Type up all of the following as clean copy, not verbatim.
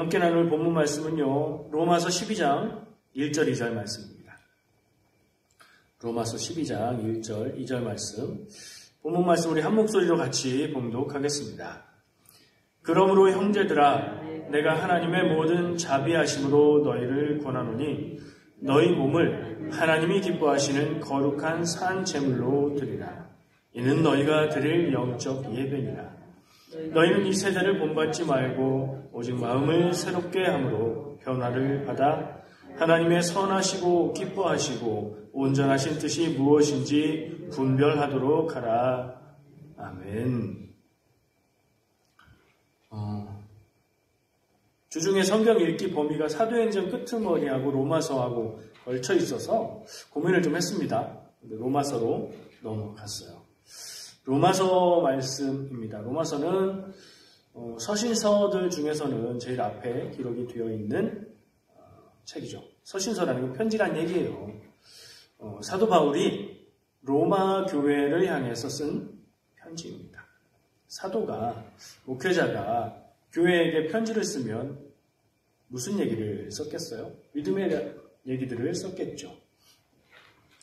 함께 나눌 본문 말씀은요, 로마서 12장 1절 2절 말씀입니다. 로마서 12장 1절 2절 말씀, 본문 말씀 우리 한 목소리로 같이 봉독하겠습니다. 그러므로 형제들아, 내가 하나님의 모든 자비하심으로 너희를 권하노니 너희 몸을 하나님이 기뻐하시는 거룩한 산 제물로 드리라. 이는 너희가 드릴 영적 예배니라. 너희는 이 세대를 본받지 말고 오직 마음을 새롭게 함으로 변화를 받아 하나님의 선하시고 기뻐하시고 온전하신 뜻이 무엇인지 분별하도록 하라. 아멘. 주중에 성경 읽기 범위가 사도행전 끄트머리하고 로마서하고 걸쳐 있어서 고민을 좀 했습니다. 로마서로 넘어갔어요. 로마서 말씀입니다. 로마서는 서신서들 중에서는 제일 앞에 기록이 되어 있는 책이죠. 서신서라는 건 편지란 얘기예요. 사도 바울이 로마 교회를 향해서 쓴 편지입니다. 사도가, 목회자가 교회에게 편지를 쓰면 무슨 얘기를 썼겠어요? 믿음의 얘기들을 썼겠죠.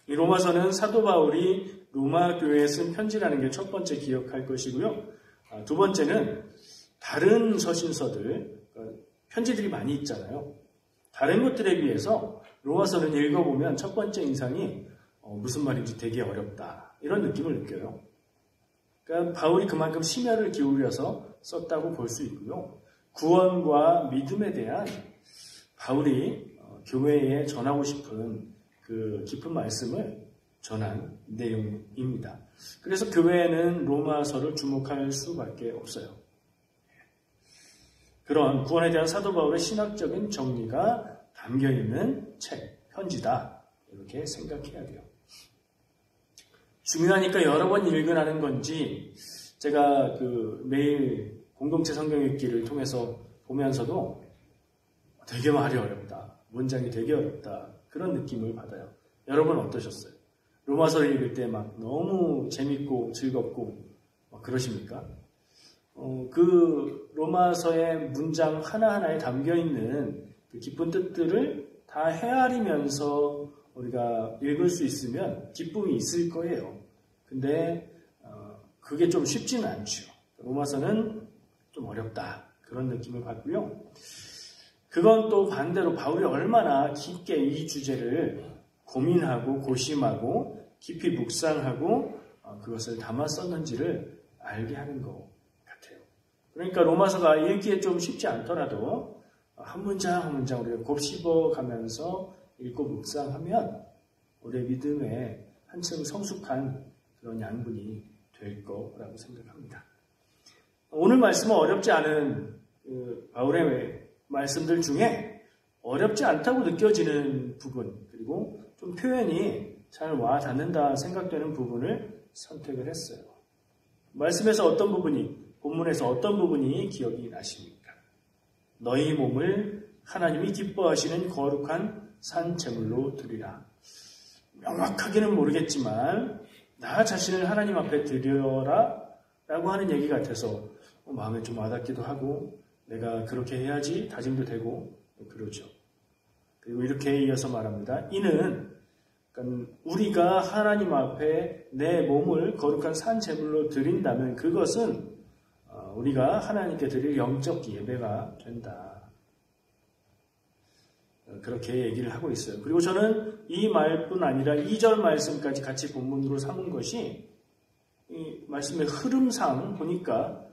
이 로마서는 사도 바울이 로마 교회에 쓴 편지라는 게 첫 번째 기억할 것이고요. 두 번째는 다른 서신서들, 편지들이 많이 있잖아요. 다른 것들에 비해서 로마서는 읽어보면 첫 번째 인상이 무슨 말인지 되게 어렵다, 이런 느낌을 느껴요. 그러니까 바울이 그만큼 심혈을 기울여서 썼다고 볼 수 있고요. 구원과 믿음에 대한 바울이 교회에 전하고 싶은 그 깊은 말씀을 전한 내용입니다. 그래서 교회는 로마서를 주목할 수밖에 없어요. 그런 구원에 대한 사도 바울의 신학적인 정리가 담겨있는 책, 편지다, 이렇게 생각해야 돼요. 중요하니까 여러 번 읽으라는 건지, 제가 매일 공동체 성경 읽기를 통해서 보면서도 되게 말이 어렵다, 문장이 되게 어렵다, 그런 느낌을 받아요. 여러분 어떠셨어요? 로마서를 읽을 때 막 너무 재밌고 즐겁고 그러십니까? 그 로마서의 문장 하나하나에 담겨있는 그 깊은 뜻들을 다 헤아리면서 우리가 읽을 수 있으면 기쁨이 있을 거예요. 근데 그게 좀 쉽지는 않죠. 로마서는 좀 어렵다, 그런 느낌을 받고요. 그건 또 반대로 바울이 얼마나 깊게 이 주제를 고민하고 고심하고 깊이 묵상하고 그것을 담아 썼는지를 알게 하는 것 같아요. 그러니까 로마서가 읽기에 좀 쉽지 않더라도 한 문장 한 문장 우리가 곱씹어 가면서 읽고 묵상하면 우리의 믿음에 한층 성숙한 그런 양분이 될 거라고 생각합니다. 오늘 말씀은 어렵지 않은 바울의 말씀들 중에 어렵지 않다고 느껴지는 부분, 그리고 좀 표현이 잘 와 닿는다 생각되는 부분을 선택을 했어요. 말씀에서 어떤 부분이, 본문에서 어떤 부분이 기억이 나십니까? 너희 몸을 하나님이 기뻐하시는 거룩한 산 제물로 드리라. 명확하게는 모르겠지만 나 자신을 하나님 앞에 드려라 라고 하는 얘기 같아서 마음에 좀 와닿기도 하고, 내가 그렇게 해야지 다짐도 되고 그러죠. 그리고 이렇게 이어서 말합니다. 이는 우리가 하나님 앞에 내 몸을 거룩한 산 제물로 드린다면 그것은 우리가 하나님께 드릴 영적 예배가 된다. 그렇게 얘기를 하고 있어요. 그리고 저는 이 말뿐 아니라 2절 말씀까지 같이 본문으로 삼은 것이 이 말씀의 흐름상 보니까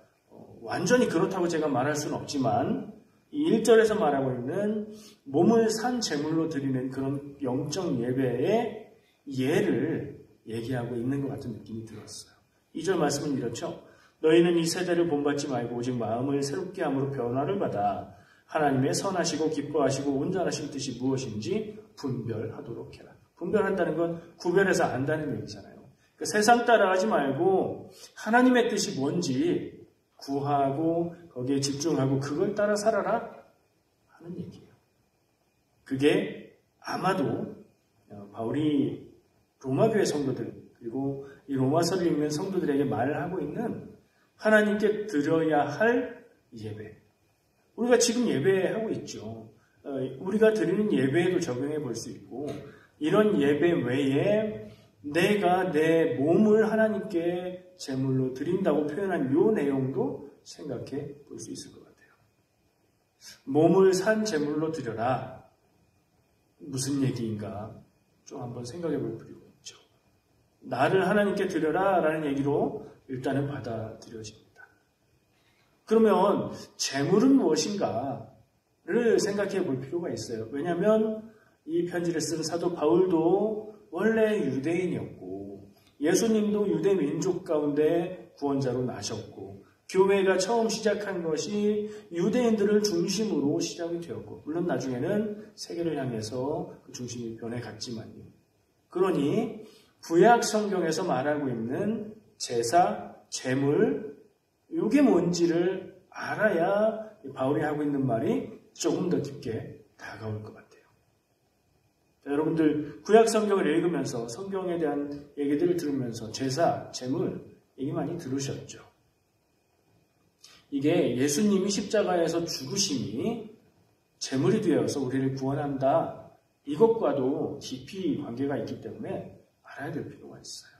완전히 그렇다고 제가 말할 수는 없지만 이 1절에서 말하고 있는 몸을 산 제물로 드리는 그런 영적 예배의 예를 얘기하고 있는 것 같은 느낌이 들었어요. 2절 말씀은 이렇죠. 너희는 이 세대를 본받지 말고 오직 마음을 새롭게 함으로 변화를 받아 하나님의 선하시고 기뻐하시고 온전하신 뜻이 무엇인지 분별하도록 해라. 분별한다는 건 구별해서 안다는 얘기잖아요. 그러니까 세상 따라가지 말고 하나님의 뜻이 뭔지 구하고 거기에 집중하고 그걸 따라 살아라 하는 얘기예요. 그게 아마도 바울이 로마교회 성도들, 그리고 이 로마서를 읽는 성도들에게 말을 하고 있는 하나님께 드려야 할 예배, 우리가 지금 예배하고 있죠. 우리가 드리는 예배에도 적용해 볼 수 있고, 이런 예배 외에 내가 내 몸을 하나님께 제물로 드린다고 표현한 이 내용도 생각해 볼 수 있을 것 같아요. 몸을 산 제물로 드려라. 무슨 얘기인가 좀 한번 생각해 볼 필요가 있죠. 나를 하나님께 드려라 라는 얘기로 일단은 받아들여집니다. 그러면 제물은 무엇인가를 생각해 볼 필요가 있어요. 왜냐하면 이 편지를 쓴 사도 바울도 원래 유대인이었고 예수님도 유대 민족 가운데 구원자로 나셨고 교회가 처음 시작한 것이 유대인들을 중심으로 시작이 되었고 물론 나중에는 세계를 향해서 그 중심이 변해갔지만요. 그러니 구약 성경에서 말하고 있는 제사, 제물 이게 뭔지를 알아야 바울이 하고 있는 말이 조금 더 깊게 다가올 것 같아요. 자, 여러분들 구약 성경을 읽으면서 성경에 대한 얘기들을 들으면서 제사, 제물 얘기 많이 들으셨죠. 이게 예수님이 십자가에서 죽으심이 제물이 되어서 우리를 구원한다. 이것과도 깊이 관계가 있기 때문에 알아야 될 필요가 있어요.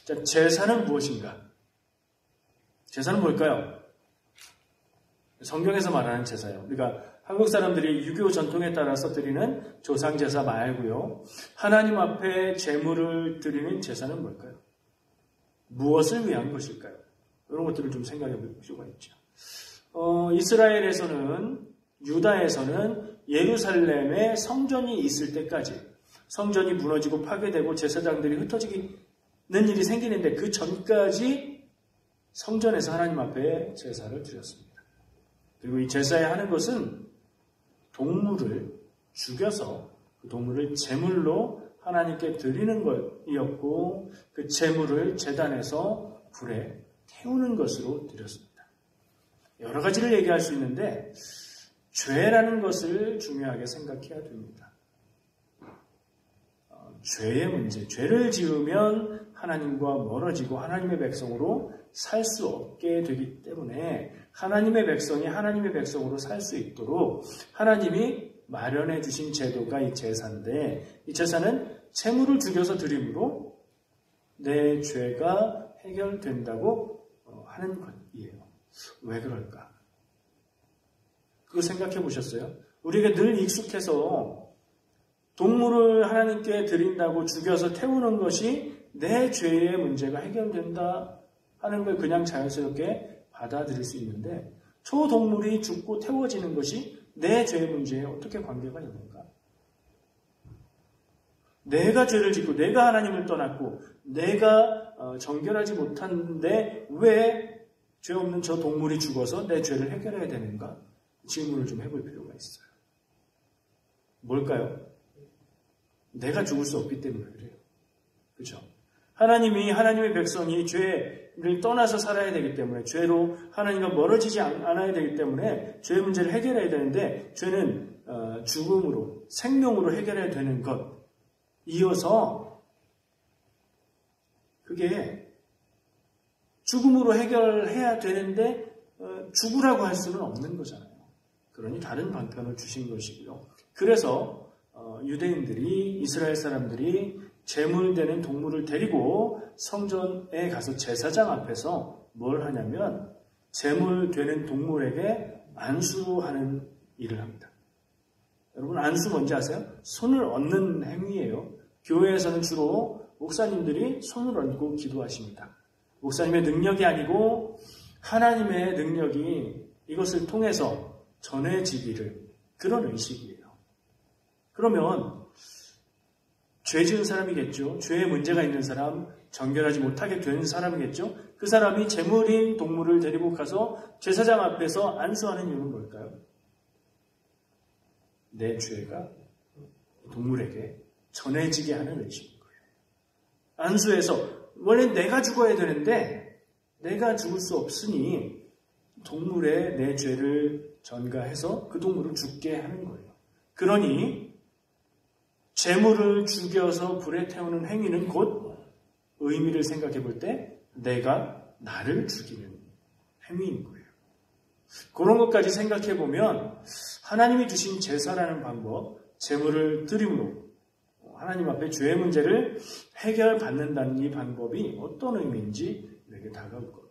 자, 제사는 무엇인가? 제사는 뭘까요? 성경에서 말하는 제사요. 우리가 한국 사람들이 유교 전통에 따라서 드리는 조상 제사 말고요. 하나님 앞에 제물을 드리는 제사는 뭘까요? 무엇을 위한 것일까요? 이런 것들을 좀 생각해 볼 필요가 있죠. 이스라엘에서는 유다에서는 예루살렘에 성전이 있을 때까지 성전이 무너지고 파괴되고 제사장들이 흩어지는 일이 생기는데 그 전까지 성전에서 하나님 앞에 제사를 드렸습니다. 그리고 이 제사에 하는 것은 동물을 죽여서 그 동물을 제물로 하나님께 드리는 것이었고 그 제물을 제단에서 불에 태우는 것으로 드렸습니다. 여러 가지를 얘기할 수 있는데 죄라는 것을 중요하게 생각해야 됩니다. 죄의 문제, 죄를 지으면 하나님과 멀어지고 하나님의 백성으로 살 수 없게 되기 때문에 하나님의 백성이 하나님의 백성으로 살 수 있도록 하나님이 마련해 주신 제도가 이 제사인데 이 제사는 제물을 죽여서 드림으로 내 죄가 해결된다고 하는 것이에요. 왜 그럴까? 그거 생각해 보셨어요? 우리가 늘 익숙해서 동물을 하나님께 드린다고 죽여서 태우는 것이 내 죄의 문제가 해결된다 하는 걸 그냥 자연스럽게 받아들일 수 있는데 저 동물이 죽고 태워지는 것이 내 죄의 문제에 어떻게 관계가 있는가? 내가 죄를 짓고 내가 하나님을 떠났고 내가 정결하지 못한데 왜 죄 없는 저 동물이 죽어서 내 죄를 해결해야 되는가? 질문을 좀 해볼 필요가 있어요. 뭘까요? 내가 죽을 수 없기 때문에 그래요. 그렇죠? 하나님이 하나님의 백성이 죄를 떠나서 살아야 되기 때문에 죄로 하나님과 멀어지지 않아야 되기 때문에 죄의 문제를 해결해야 되는데 죄는 죽음으로 생명으로 해결해야 되는 것 이어서 그게 죽음으로 해결해야 되는데 죽으라고 할 수는 없는 거잖아요. 그러니 다른 방편을 주신 것이고요. 그래서 유대인들이 이스라엘 사람들이 제물되는 동물을 데리고 성전에 가서 제사장 앞에서 뭘 하냐면 제물되는 동물에게 안수하는 일을 합니다. 여러분 안수 뭔지 아세요? 손을 얹는 행위예요. 교회에서는 주로 목사님들이 손을 얹고 기도하십니다. 목사님의 능력이 아니고 하나님의 능력이 이것을 통해서 전해지기를 그런 의식이에요. 그러면 죄 지은 사람이겠죠. 죄에 문제가 있는 사람, 정결하지 못하게 된 사람이겠죠. 그 사람이 제물인 동물을 데리고 가서 제사장 앞에서 안수하는 이유는 뭘까요? 내 죄가 동물에게 전해지게 하는 의식인 거예요. 안수해서 원래 내가 죽어야 되는데 내가 죽을 수 없으니 동물에 내 죄를 전가해서 그 동물을 죽게 하는 거예요. 그러니 제물을 죽여서 불에 태우는 행위는 곧 의미를 생각해 볼 때 내가 나를 죽이는 행위인 거예요. 그런 것까지 생각해 보면 하나님이 주신 제사라는 방법, 제물을 드림으로 하나님 앞에 죄의 문제를 해결받는다는 이 방법이 어떤 의미인지 우리에게 다가올 겁니다.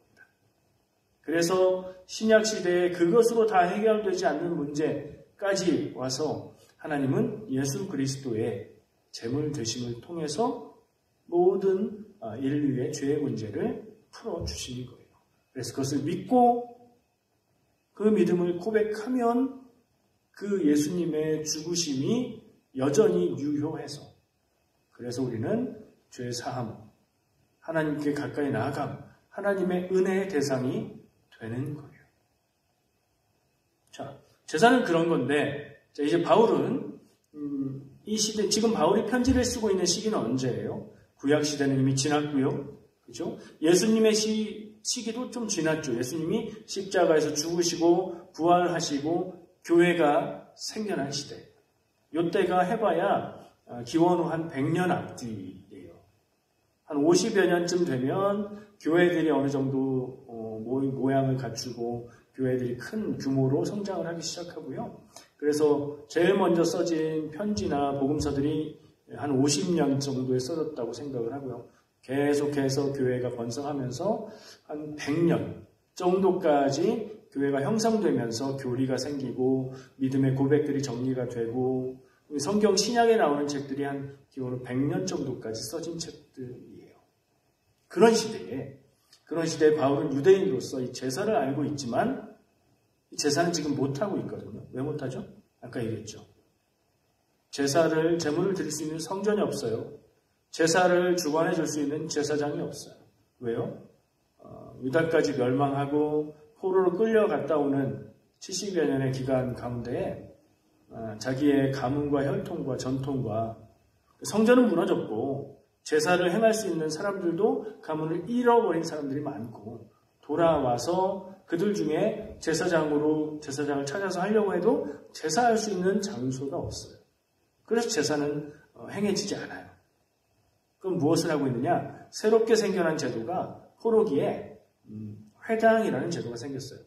그래서 신약 시대에 그것으로 다 해결되지 않는 문제까지 와서 하나님은 예수 그리스도의 제물 되심을 통해서 모든 인류의 죄의 문제를 풀어주시는 거예요. 그래서 그것을 믿고 그 믿음을 고백하면 그 예수님의 죽으심이 여전히 유효해서 그래서 우리는 죄 사함, 하나님께 가까이 나아감, 하나님의 은혜의 대상이 되는 거예요. 자, 제사는 그런 건데 자, 이제 바울은 이 시대, 지금 바울이 편지를 쓰고 있는 시기는 언제예요? 구약 시대는 이미 지났고요. 그죠? 예수님의 시기도 좀 지났죠. 예수님이 십자가에서 죽으시고 부활하시고 교회가 생겨난 시대. 이때가 해봐야 기원 후 한 100년 앞뒤예요. 한 50여 년쯤 되면 교회들이 어느 정도 모양을 갖추고 교회들이 큰 규모로 성장을 하기 시작하고요. 그래서 제일 먼저 써진 편지나 복음서들이 한 50년 정도에 써졌다고 생각을 하고요. 계속해서 교회가 번성하면서 한 100년 정도까지 교회가 형성되면서 교리가 생기고 믿음의 고백들이 정리가 되고 성경 신약에 나오는 책들이 한 기본으로 100년 정도까지 써진 책들이에요. 그런 시대에 바울은 유대인으로서 이 제사를 알고 있지만 이 제사는 지금 못하고 있거든요. 왜 못하죠? 아까 얘기했죠. 제물을 드릴 수 있는 성전이 없어요. 제사를 주관해 줄 수 있는 제사장이 없어요. 왜요? 유다까지 멸망하고 포로로 끌려갔다 오는 70여 년의 기간 가운데에 자기의 가문과 혈통과 전통과 성전은 무너졌고 제사를 행할 수 있는 사람들도 가문을 잃어버린 사람들이 많고 돌아와서 그들 중에 제사장을 찾아서 하려고 해도 제사할 수 있는 장소가 없어요. 그래서 제사는 행해지지 않아요. 그럼 무엇을 하고 있느냐? 새롭게 생겨난 제도가 포로기에 회당이라는 제도가 생겼어요.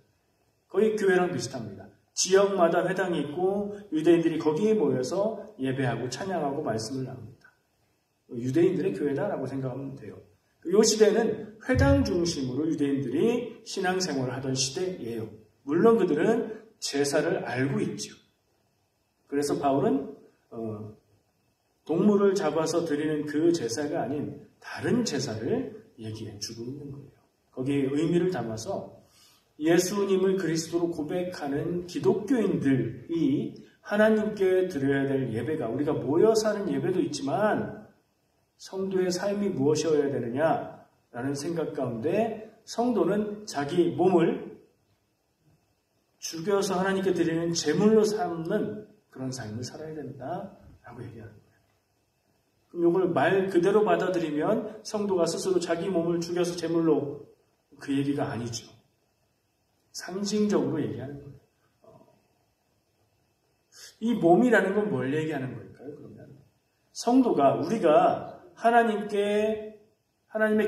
거의 교회랑 비슷합니다. 지역마다 회당이 있고 유대인들이 거기에 모여서 예배하고 찬양하고 말씀을 나눕니다. 유대인들의 교회다라고 생각하면 돼요. 이 시대는 회당 중심으로 유대인들이 신앙생활을 하던 시대예요. 물론 그들은 제사를 알고 있죠. 그래서 바울은 동물을 잡아서 드리는 그 제사가 아닌 다른 제사를 얘기해 주고 있는 거예요. 거기에 의미를 담아서 예수님을 그리스도로 고백하는 기독교인들이 하나님께 드려야 될 예배가 우리가 모여서 하는 예배도 있지만 성도의 삶이 무엇이어야 되느냐라는 생각 가운데 성도는 자기 몸을 죽여서 하나님께 드리는 제물로 삼는 그런 삶을 살아야 된다라고 얘기하는 거예요. 그럼 이걸 말 그대로 받아들이면 성도가 스스로 자기 몸을 죽여서 제물로 그 얘기가 아니죠. 상징적으로 얘기하는 거예요. 이 몸이라는 건 뭘 얘기하는 걸까요? 그러면 성도가 우리가 하나님의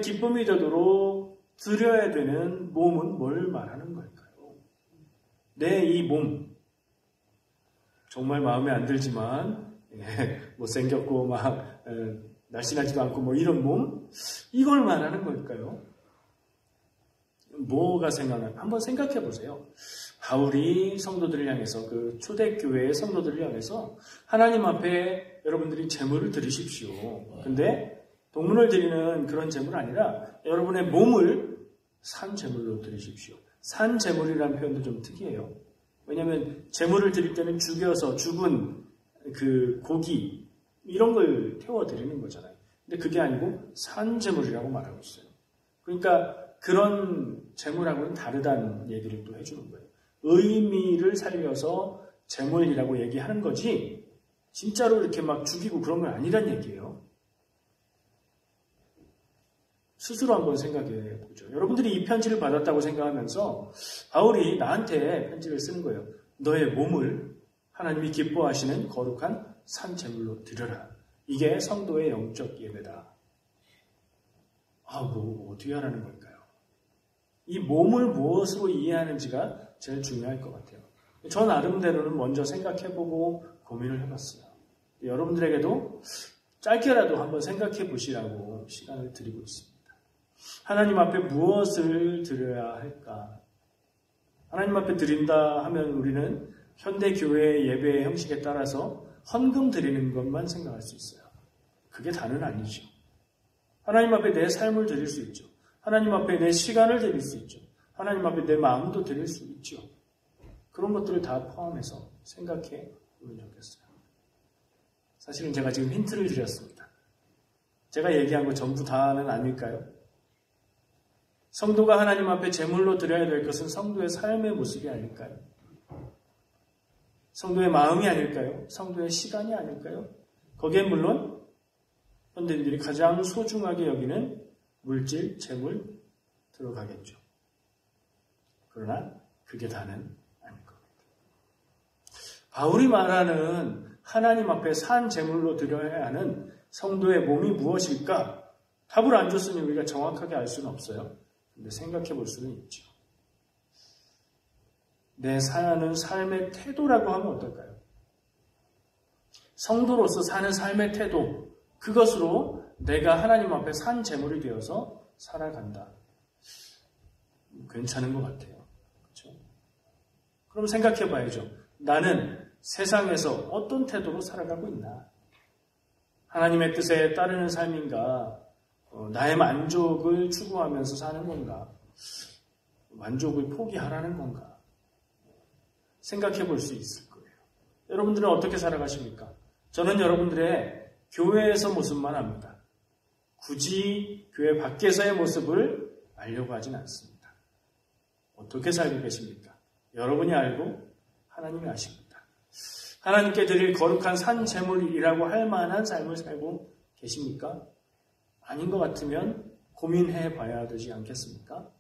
기쁨이 되도록 드려야 되는 몸은 뭘 말하는 걸까요? 내 이 몸 정말 마음에 안 들지만 못생겼고 막 날씬하지도 않고 뭐 이런 몸 이걸 말하는 걸까요? 뭐가 생각나요? 한번 생각해 보세요. 바울이 성도들을 향해서 그 초대교회의 성도들을 향해서 하나님 앞에 여러분들이 제물을 드리십시오. 근데 동물을 드리는 그런 제물이 아니라 여러분의 몸을 산 제물로 드리십시오. 산 제물이라는 표현도 좀 특이해요. 왜냐하면 제물을 드릴 때는 죽여서 죽은 그 고기 이런 걸 태워 드리는 거잖아요. 근데 그게 아니고 산 제물이라고 말하고 있어요. 그러니까 그런 제물하고는 다르다는 얘기를 또 해주는 거예요. 의미를 살려서 제물이라고 얘기하는 거지 진짜로 이렇게 막 죽이고 그런 건 아니란 얘기예요. 스스로 한번 생각해 보죠. 여러분들이 이 편지를 받았다고 생각하면서 바울이 나한테 편지를 쓰는 거예요. 너의 몸을 하나님이 기뻐하시는 거룩한 산 제물로 드려라. 이게 성도의 영적 예배다. 뭐 어떻게 하라는 걸까요? 이 몸을 무엇으로 이해하는지가 제일 중요할 것 같아요. 저 나름대로는 먼저 생각해보고 고민을 해봤어요. 여러분들에게도 짧게라도 한번 생각해 보시라고 시간을 드리고 있습니다. 하나님 앞에 무엇을 드려야 할까? 하나님 앞에 드린다 하면 우리는 현대교회의 예배 형식에 따라서 헌금 드리는 것만 생각할 수 있어요. 그게 다는 아니죠. 하나님 앞에 내 삶을 드릴 수 있죠. 하나님 앞에 내 시간을 드릴 수 있죠. 하나님 앞에 내 마음도 드릴 수 있죠. 그런 것들을 다 포함해서 생각해 보면 좋겠어요. 사실은 제가 지금 힌트를 드렸습니다. 제가 얘기한 거 전부 다는 아닐까요? 성도가 하나님 앞에 제물로 드려야 될 것은 성도의 삶의 모습이 아닐까요? 성도의 마음이 아닐까요? 성도의 시간이 아닐까요? 거기에 물론 현대인들이 가장 소중하게 여기는 물질, 재물 들어가겠죠. 그러나 그게 다는 아닐 겁니다. 바울이 말하는 하나님 앞에 산 제물로 드려야 하는 성도의 몸이 무엇일까? 답을 안 줬으니 우리가 정확하게 알 수는 없어요. 근데 생각해 볼 수는 있죠. 내 사는 삶의 태도라고 하면 어떨까요? 성도로서 사는 삶의 태도, 그것으로 내가 하나님 앞에 산 제물이 되어서 살아간다. 괜찮은 것 같아요. 그렇죠? 그럼 생각해 봐야죠. 나는 세상에서 어떤 태도로 살아가고 있나? 하나님의 뜻에 따르는 삶인가? 나의 만족을 추구하면서 사는 건가? 만족을 포기하라는 건가? 생각해 볼 수 있을 거예요. 여러분들은 어떻게 살아가십니까? 저는 여러분들의 교회에서 모습만 압니다. 굳이 교회 밖에서의 모습을 알려고 하진 않습니다. 어떻게 살고 계십니까? 여러분이 알고 하나님이 아십니다. 하나님께 드릴 거룩한 산 제물이라고 할 만한 삶을 살고 계십니까? 아닌 것 같으면 고민해 봐야 되지 않겠습니까?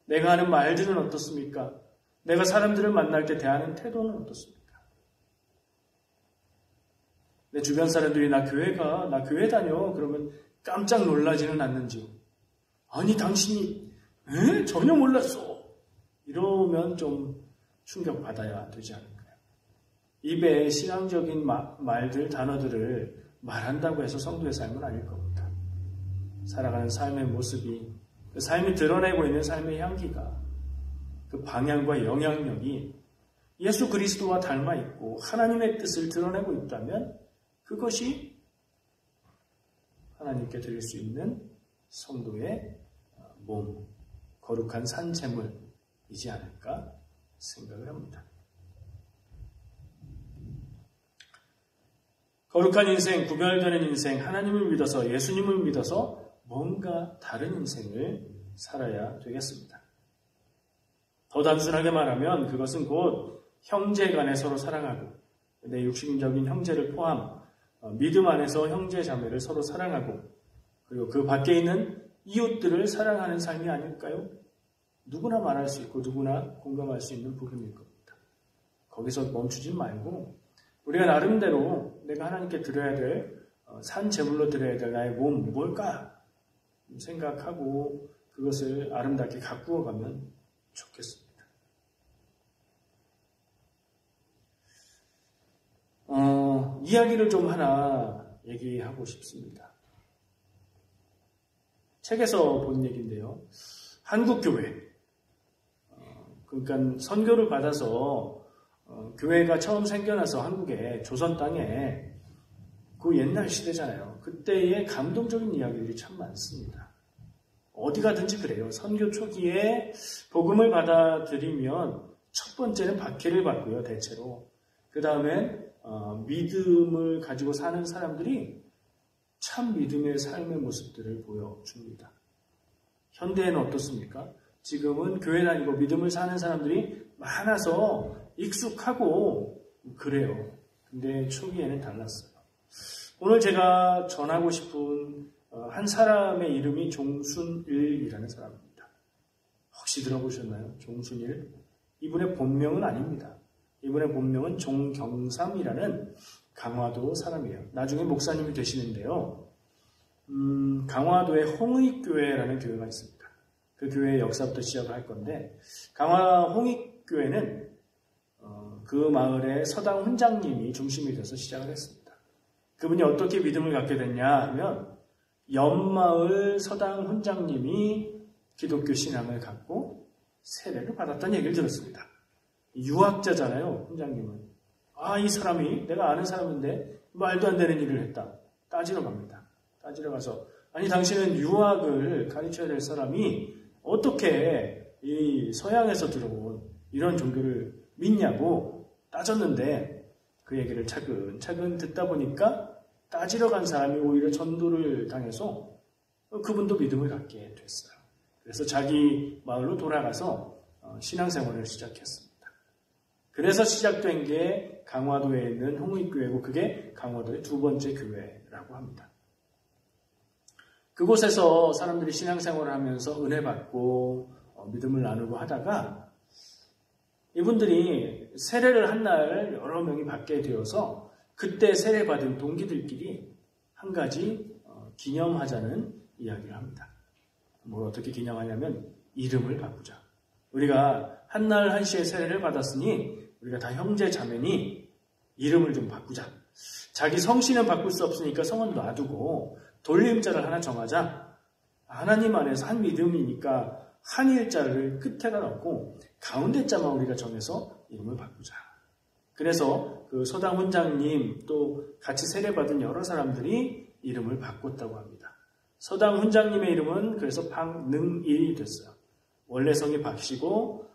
내가 하는 말들은 어떻습니까? 내가 사람들을 만날 때 대하는 태도는 어떻습니까? 내 주변 사람들이 나 교회 다녀 그러면 깜짝 놀라지는 않는지요? 아니 당신이 전혀 몰랐어 이러면 좀 충격받아야 되지 않을까요? 입에 신앙적인 말들, 단어들을 말한다고 해서 성도의 삶은 아닐 겁니다. 살아가는 삶의 모습이, 그 삶이 드러내고 있는 삶의 향기가, 그 방향과 영향력이 예수 그리스도와 닮아 있고 하나님의 뜻을 드러내고 있다면 그것이 하나님께 드릴 수 있는 성도의 몸, 거룩한 산제물이지 않을까 생각을 합니다. 거룩한 인생, 구별되는 인생, 하나님을 믿어서 예수님을 믿어서 뭔가 다른 인생을 살아야 되겠습니다. 더 단순하게 말하면 그것은 곧 형제 간에 서로 사랑하고 내 육신적인 형제를 포함 믿음 안에서 형제 자매를 서로 사랑하고 그리고 그 밖에 있는 이웃들을 사랑하는 삶이 아닐까요? 누구나 말할 수 있고 누구나 공감할 수 있는 부분일 겁니다. 거기서 멈추지 말고 우리가 나름대로 내가 하나님께 드려야 될 산 제물로 드려야 될 나의 몸 뭘까 생각하고 그것을 아름답게 가꾸어 가면 좋겠습니다. 이야기를 좀 하나 얘기하고 싶습니다. 책에서 본 얘기인데요. 한국교회, 그러니까 선교를 받아서 교회가 처음 생겨나서 한국에 조선 땅에 그 옛날 시대잖아요. 그때의 감동적인 이야기들이 참 많습니다. 어디 가든지 그래요. 선교 초기에 복음을 받아들이면 첫 번째는 박해를 받고요. 대체로. 그 다음에 믿음을 가지고 사는 사람들이 참 믿음의 삶의 모습들을 보여줍니다. 현대에는 어떻습니까? 지금은 교회 다니고 믿음을 사는 사람들이 많아서 익숙하고 그래요. 근데 초기에는 달랐어요. 오늘 제가 전하고 싶은 한 사람의 이름이 종순일이라는 사람입니다. 혹시 들어보셨나요? 종순일? 이분의 본명은 아닙니다. 이분의 본명은 종경삼이라는 강화도 사람이에요. 나중에 목사님이 되시는데요. 강화도에 홍의교회라는 교회가 있습니다. 그 교회의 역사부터 시작을 할 건데 강화 홍익교회는 그 마을의 서당 훈장님이 중심이 돼서 시작을 했습니다. 그분이 어떻게 믿음을 갖게 됐냐 하면 옆마을 서당 훈장님이 기독교 신앙을 갖고 세례를 받았다는 얘기를 들었습니다. 유학자잖아요, 훈장님은. 이 사람이 내가 아는 사람인데 말도 안 되는 일을 했다. 따지러 갑니다. 따지러 가서 아니 당신은 유학을 가르쳐야 될 사람이 어떻게 이 서양에서 들어온 이런 종교를 믿냐고 따졌는데 그 얘기를 차근차근 듣다 보니까 따지러 간 사람이 오히려 전도를 당해서 그분도 믿음을 갖게 됐어요. 그래서 자기 마을로 돌아가서 신앙생활을 시작했습니다. 그래서 시작된 게 강화도에 있는 홍익교회고 그게 강화도의 두 번째 교회라고 합니다. 그곳에서 사람들이 신앙생활을 하면서 은혜 받고 믿음을 나누고 하다가 이분들이 세례를 한 날 여러 명이 받게 되어서 그때 세례받은 동기들끼리 한 가지 기념하자는 이야기를 합니다. 뭘 어떻게 기념하냐면 이름을 바꾸자. 우리가 한날 한시에 세례를 받았으니 우리가 다 형제 자매니 이름을 좀 바꾸자. 자기 성씨는 바꿀 수 없으니까 성은 놔두고 돌림자를 하나 정하자. 하나님 안에서 한 믿음이니까 한 일자를 끝에다 넣고 가운데 자만 우리가 정해서 이름을 바꾸자. 그래서 그 서당 훈장님 또 같이 세례받은 여러 사람들이 이름을 바꿨다고 합니다. 서당 훈장님의 이름은 그래서 박능일이 됐어요. 원래 성이 박씨고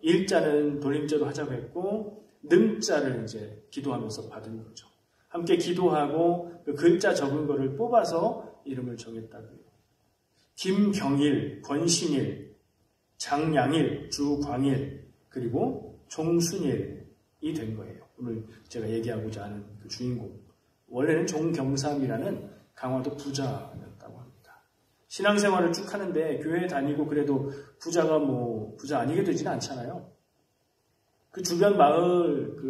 일자는 돌림자로 하자고 했고 능자를 이제 기도하면서 받은 거죠. 함께 기도하고 그 글자 적은 거를 뽑아서 이름을 정했다고요. 김경일, 권신일, 장양일, 주광일, 그리고 종순일이 된 거예요. 오늘 제가 얘기하고자 하는 그 주인공. 원래는 종경삼이라는 강화도 부자였다고 합니다. 신앙생활을 쭉 하는데 교회에 다니고 그래도 부자가 부자 아니게 되지는 않잖아요. 그 주변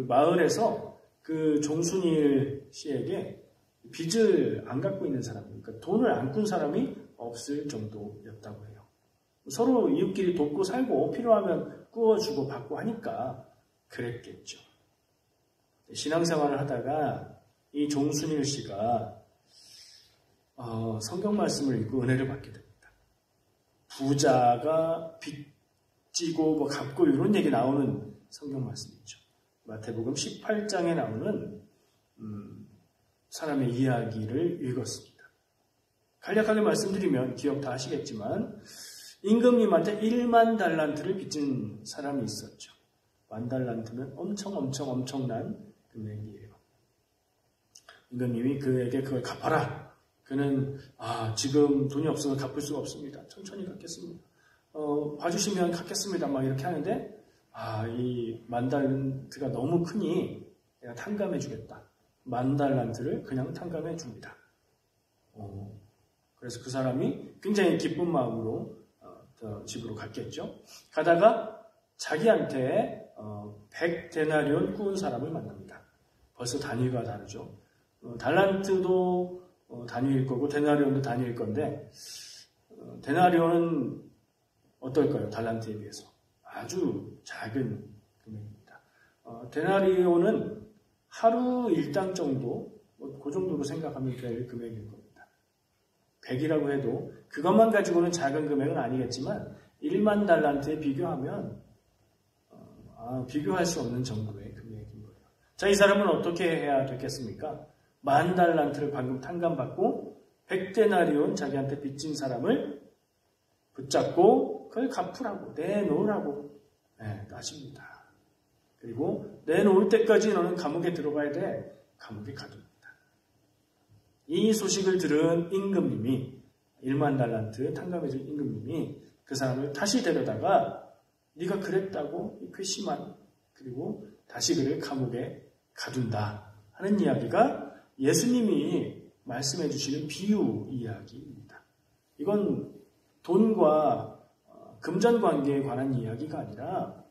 마을에서 그 종순일 씨에게 빚을 안 갖고 있는 사람, 그러니까 돈을 안 꾼 사람이 없을 정도였다고 해요. 서로 이웃끼리 돕고 살고 필요하면 꾸어주고 받고 하니까 그랬겠죠. 신앙생활을 하다가 이 종순일 씨가 성경 말씀을 읽고 은혜를 받게 됩니다. 부자가 빚지고 갚고 이런 얘기 나오는 성경 말씀이죠. 마태복음 18장에 나오는 사람의 이야기를 읽었습니다. 간략하게 말씀드리면 기억 다 하시겠지만 임금님한테 1만 달란트를 빚진 사람이 있었죠. 10,000달란트는 엄청난 금액이에요. 임금님이 그에게 그걸 갚아라. 그는 지금 돈이 없어서 갚을 수가 없습니다. 천천히 갚겠습니다. 봐주시면 갚겠습니다. 막 이렇게 하는데 이 10,000달란트가 너무 크니 내가 탕감해 주겠다. 10,000달란트를 그냥 탕감해 줍니다. 그래서 그 사람이 굉장히 기쁜 마음으로 집으로 갔겠죠. 가다가 자기한테 100데나리온 꾸은 사람을 만납니다. 벌써 단위가 다르죠. 달란트도 단위일 거고 데나리온도 단위일 건데 데나리온은 어떨까요? 달란트에 비해서 아주 작은 금액입니다. 데나리온은 하루 일당 정도 그 정도로 생각하면 될 금액일 겁니다. 100이라고 해도 그것만 가지고는 작은 금액은 아니겠지만 1만 달란트에 비교하면 비교할 수 없는 정도의 금액인 거예요. 자, 이 사람은 어떻게 해야 되겠습니까? 10,000달란트를 방금 탕감받고 100데나리온 자기한테 빚진 사람을 붙잡고 그걸 갚으라고 내놓으라고 따집니다. 그리고 내놓을 때까지 너는 감옥에 들어가야 돼. 감옥에 가둡니다. 이 소식을 들은 임금님이 1만 달란트 탕감해준 임금님이 그 사람을 다시 데려다가 네가 그랬다고 괘씸한 그리고 다시 그를 감옥에 가둔다 하는 이야기가 예수님이 말씀해 주시는 비유 이야기입니다. 이건 돈과 금전 관계에 관한 이야기가 아니라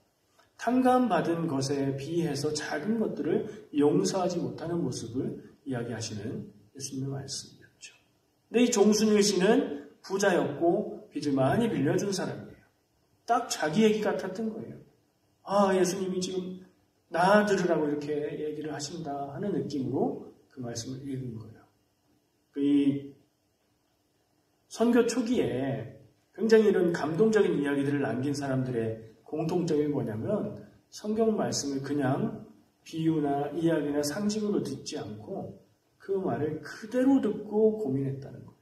탕감받은 것에 비해서 작은 것들을 용서하지 못하는 모습을 이야기하시는 예수님의 말씀이었죠. 근데 이 종순일 씨는 부자였고 빚을 많이 빌려준 사람이에요. 딱 자기 얘기 같았던 거예요. 아, 예수님이 지금 나 들으라고 이렇게 얘기를 하신다 하는 느낌으로 그 말씀을 읽은 거예요. 이 선교 초기에 굉장히 이런 감동적인 이야기들을 남긴 사람들의 공통점이 뭐냐면 성경 말씀을 그냥 비유나 이야기나 상징으로 듣지 않고 그 말을 그대로 듣고 고민했다는 거예요.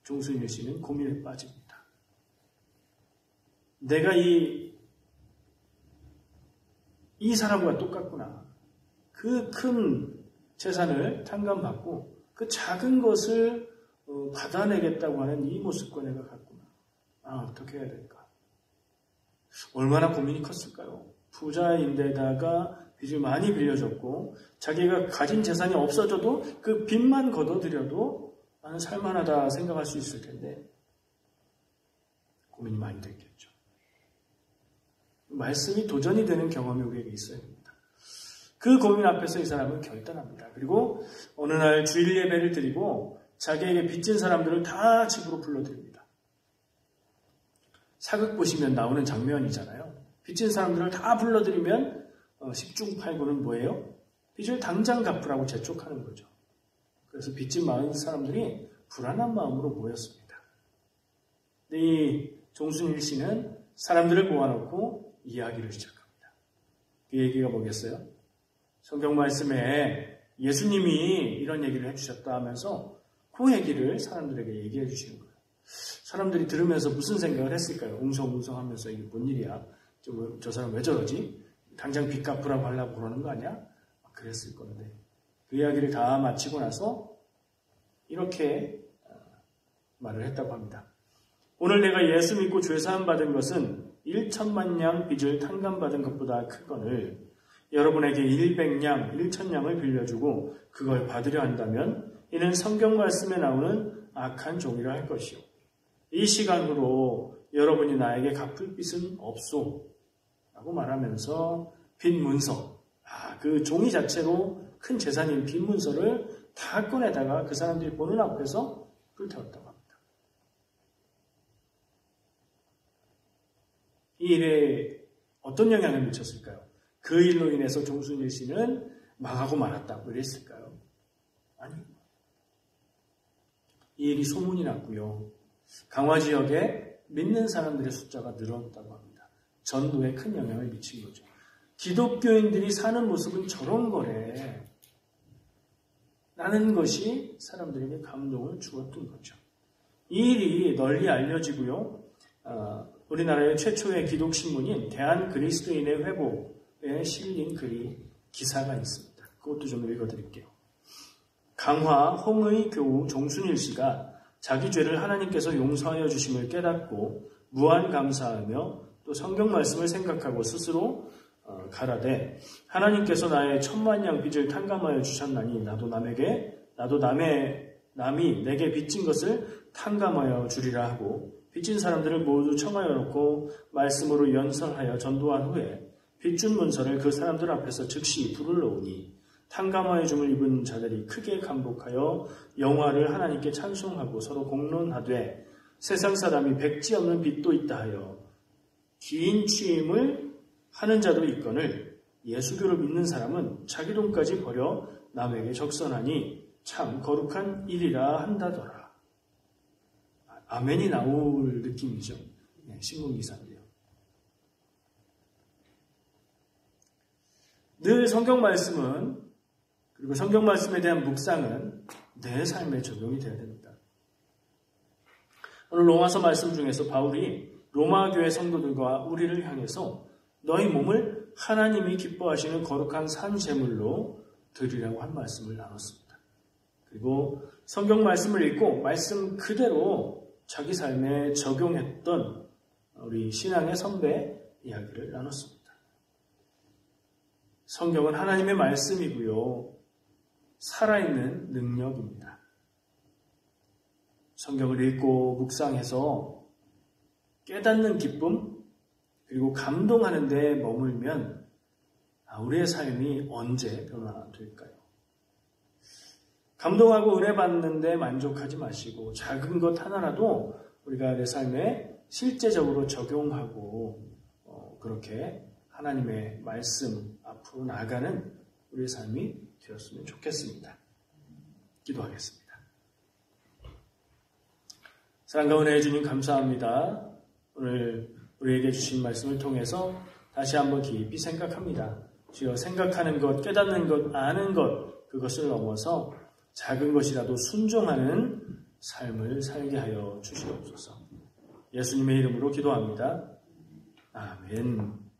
종순일 씨는 고민에 빠집니다. 내가 이 사람과 똑같구나. 그 큰 재산을 탕감받고 그 작은 것을 받아내겠다고 하는 이 모습과 내가 같구나. 아, 어떻게 해야 될까? 얼마나 고민이 컸을까요? 부자인데다가 빚을 많이 빌려줬고 자기가 가진 재산이 없어져도 그 빚만 걷어들여도 나는 살만하다 생각할 수 있을 텐데 고민이 많이 됐겠죠. 말씀이 도전이 되는 경험이 우리에게 있어야 됩니다. 그 고민 앞에서 이 사람은 결단합니다. 그리고 어느 날 주일 예배를 드리고 자기에게 빚진 사람들을 다 집으로 불러들입니다. 사극 보시면 나오는 장면이잖아요. 빚진 사람들을 다 불러들이면 10중 8구는 뭐예요? 빚을 당장 갚으라고 재촉하는 거죠. 그래서 빚진 많은 사람들이 불안한 마음으로 모였습니다. 근데 이 종순일 씨는 사람들을 모아놓고 이야기를 시작합니다. 그 얘기가 뭐겠어요? 성경 말씀에 예수님이 이런 얘기를 해주셨다 하면서 그 얘기를 사람들에게 얘기해 주시는 거예요. 사람들이 들으면서 무슨 생각을 했을까요? 웅성웅성하면서 이게 뭔 일이야? 저 사람 왜 저러지? 당장 빚 갚으라고 하려고 그러는 거 아니야? 그랬을 건데 그 이야기를 다 마치고 나서 이렇게 말을 했다고 합니다. 오늘 내가 예수 믿고 죄사함 받은 것은 1천만 양 빚을 탕감받은 것보다 크거늘 여러분에게 100냥, 1,000냥을 빌려주고 그걸 받으려 한다면 이는 성경 말씀에 나오는 악한 종이라 할 것이요. 이 시간으로 여러분이 나에게 갚을 빚은 없소 라고 말하면서 빚 문서, 그 종이 자체로 큰 재산인 빚 문서를 다 꺼내다가 그 사람들이 보는 앞에서 불태웠다고 합니다. 이 일에 어떤 영향을 미쳤을까요? 그 일로 인해서 종순일 씨는 망하고 말았다고 그랬을까요? 아니요. 이 일이 소문이 났고요. 강화 지역에 믿는 사람들의 숫자가 늘었다고 합니다. 전도에 큰 영향을 미친 거죠. 기독교인들이 사는 모습은 저런 거래 라는 것이 사람들에게 감동을 주었던 거죠. 이 일이 널리 알려지고요. 우리나라의 최초의 기독신문인 대한그리스도인의 회복에 실린 기사가 있습니다. 그것도 좀 읽어드릴게요. 강화 홍의 교우 종순일 씨가 자기 죄를 하나님께서 용서하여 주심을 깨닫고 무한 감사하며 또 성경 말씀을 생각하고 스스로 가라되 하나님께서 나의 1,000만 양 빚을 탕감하여 주셨나니 나도 남이 내게 빚진 것을 탕감하여 주리라 하고 빚진 사람들을 모두 청하여 놓고 말씀으로 연설하여 전도한 후에 빚준 문서를 그 사람들 앞에서 즉시 불을 놓으니 탕감하여 줌을 입은 자들이 크게 감복하여 영화를 하나님께 찬송하고 서로 공론하되 세상 사람이 백지 없는 빚도 있다 하여 긴 취임을 하는 자도 있거늘 예수교를 믿는 사람은 자기 돈까지 버려 남에게 적선하니 참 거룩한 일이라 한다더라. 아멘이 나올 느낌이죠. 신문기사인데요. 늘 성경 말씀은 그리고 성경 말씀에 대한 묵상은 내 삶에 적용이 되어야 됩니다. 오늘 로마서 말씀 중에서 바울이 로마 교회 성도들과 우리를 향해서 너희 몸을 하나님이 기뻐하시는 거룩한 산 제물로 드리라고 한 말씀을 나눴습니다. 그리고 성경 말씀을 읽고 말씀 그대로 자기 삶에 적용했던 우리 신앙의 선배 이야기를 나눴습니다. 성경은 하나님의 말씀이고요. 살아있는 능력입니다. 성경을 읽고 묵상해서 깨닫는 기쁨 그리고 감동하는 데 머물면 우리의 삶이 언제 변화될까요? 감동하고 은혜 받는데 만족하지 마시고 작은 것 하나라도 우리가 내 삶에 실제적으로 적용하고 그렇게 하나님의 말씀 앞으로 나아가는 우리의 삶이 되었으면 좋겠습니다. 기도하겠습니다. 사랑과 은혜의 주님 감사합니다. 오늘 우리에게 주신 말씀을 통해서 다시 한번 깊이 생각합니다. 주여 생각하는 것, 깨닫는 것, 아는 것 그것을 넘어서 작은 것이라도 순종하는 삶을 살게 하여 주시옵소서. 예수님의 이름으로 기도합니다. 아멘.